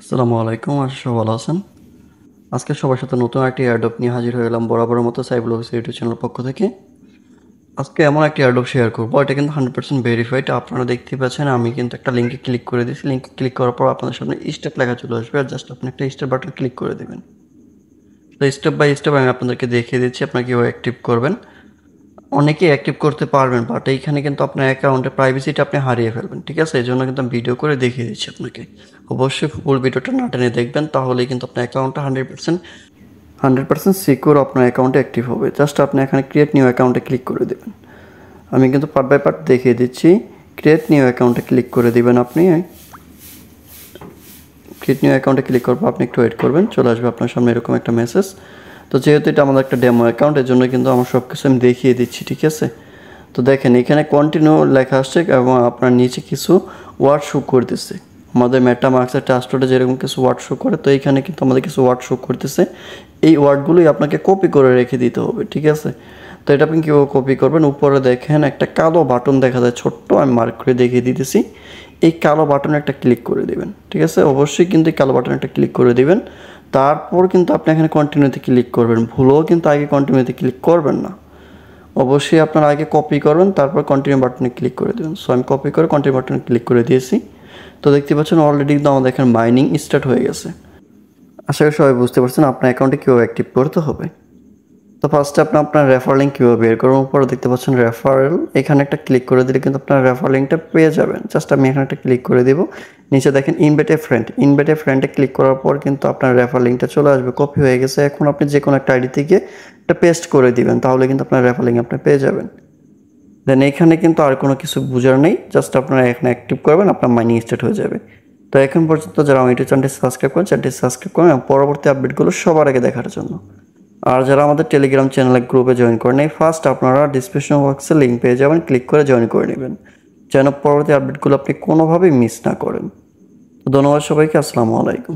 আসসালামু আলাইকুম, আশা সবাই ভালো আছেন। আজকে সবার সাথে নতুন একটি এয়ারড্রপ নিয়ে হাজির হয়ে গেলাম বরাবরের মতো সাইবুল অফিস ইউটিউব চ্যানেলের পক্ষ থেকে। আজকে এমন একটি এয়ারড্রপ শেয়ার করবো, এটা কিন্তু 100% ভেরিফাইড। আপনারা দেখতেই পাচ্ছেন, আমি কিন্তু একটা লিঙ্কে ক্লিক করে দিয়েছি। লিঙ্কে ক্লিক করার পর আপনাদের সামনে স্টেপ লেখা চলে আসবে, আর জাস্ট আপনি একটা স্টেপ বাটন ক্লিক করে দেবেন। তো স্টেপ বাই স্টেপ আমি আপনাদেরকে দেখিয়ে দিচ্ছি আপনারা কীভাবে অ্যাক্টিভ করবেন। অনেকেই অ্যাক্টিভ করতে পারবেন, বাট এইখানে কিন্তু আপনার অ্যাকাউন্টের প্রাইভেসিটা আপনি হারিয়ে ফেলবেন, ঠিক আছে? এই জন্য কিন্তু আমি ভিডিও করে দেখিয়ে দিচ্ছি আপনাকে। অবশ্যই ফুল ভিডিওটা না টেনে দেখবেন, তাহলেই কিন্তু আপনার অ্যাকাউন্টটা 100% সিকিউর আপনার অ্যাকাউন্টে অ্যাক্টিভ হবে। জাস্ট আপনি এখানে ক্রিয়েট নিউ অ্যাকাউন্টে ক্লিক করে দেবেন। আমি কিন্তু পার্ট বাই পার্ট দেখিয়ে দিচ্ছি। ক্রিয়েট নিউ অ্যাকাউন্টে ক্লিক করে দিবেন। আপনি ক্রিয়েট নিউ অ্যাকাউন্টে ক্লিক করার পর আপনি একটু ওয়েট করবেন, চলে আসবে আপনার সামনে এরকম একটা মেসেজ। তো যেহেতু এটা আমাদের একটা ডেমো অ্যাকাউন্ট, এর জন্য কিন্তু আমার সব কিছু আমি দেখিয়ে দিচ্ছি, ঠিক আছে? তো দেখেন এখানে কন্টিনিউ লেখা আসছে এবং আপনার নিচে কিছু ওয়ার্ড শো করতেছে। আমাদের মেটামাস্কের ট্রাস্টোডে যেরকম কিছু ওয়ার্ড শো করে, তো এইখানে কিন্তু আমাদের কিছু ওয়ার্ড শো করতেছে। এই ওয়ার্ডগুলোই আপনাকে কপি করে রেখে দিতে হবে, ঠিক আছে? তো এটা আপনি কীভাবে কপি করবেন, উপরে দেখেন একটা কালো বাটন দেখা যায় ছোট্ট, আমি মার্ক করে দেখিয়ে দিতেছি। এই কালো বাটনে একটা ক্লিক করে দেবেন, ঠিক আছে? অবশ্যই কিন্তু এই কালো বাটনে একটা ক্লিক করে দেবেন। তারপর কিন্তু আপনি এখানে কন্টিনিউতে ক্লিক করবেন। ভুলেও কিন্তু আগে কন্টিনিউতে ক্লিক করবেন না। অবশ্যই আপনারা আগে কপি করবেন, তারপর কন্টিনিউ বাটনে ক্লিক করে দেবেন। সো আমি কপি করে কন্টিনিউ বাটনে ক্লিক করে দিয়েছি। তো দেখতে পাচ্ছেন অলরেডি কিন্তু আমাদের এখানে মাইনিং স্টার্ট হয়ে গেছে। আশা করি সবাই বুঝতে পারছেন আপনার অ্যাকাউন্টে কীভাবে অ্যাক্টিভ করতে হবে। তো ফার্স্টে আপনার রেফার লিঙ্ক কীভাবে বের করবেন, উপরে দেখতে পাচ্ছেন রেফারেল, এখানে একটা ক্লিক করে দিলে কিন্তু আপনার রেফার লিঙ্কটা পেয়ে যাবেন। জাস্ট আমি এখানে একটা ক্লিক করে দেবো। নিচে দেখেন ইনভাইট এ ফ্রেন্ডে ক্লিক করার পর কিন্তু আপনার রেফার লিঙ্কটা চলে আসবে, কপি হয়ে গেছে। এখন আপনি যে কোনো একটা আইডি থেকে এটা পেস্ট করে দিবেন, তাহলে কিন্তু আপনার রেফার লিঙ্ক আপনি পেয়ে যাবেন। দেন এখানে কিন্তু আর কোনো কিছু বোঝার নেই, জাস্ট আপনারা এখানে অ্যাক্টিভ করবেন, আপনার মাইনিং স্টার্ট হয়ে যাবে। তো এখন পর্যন্ত যারা আমার ইউটিউব চ্যানেলটি সাবস্ক্রাইব করেন, চ্যানেলটি সাবস্ক্রাইব করেন এবং পরবর্তী আপডেটগুলো সবার আগে দেখার জন্য। আর যারা আমাদের টেলিগ্রাম চ্যানেলের গ্রুপে জয়েন করেন নাই, ফার্স্ট আপনারা ডিসক্রিপশন বক্সে লিঙ্ক পেয়ে যাবেন, ক্লিক করে জয়েন করে নেবেন, যেন পরবর্তী আপডেটগুলো আপনি কোনোভাবেই মিস না করেন। তো ধন্যবাদ সবাইকে, আসসালামু আলাইকুম।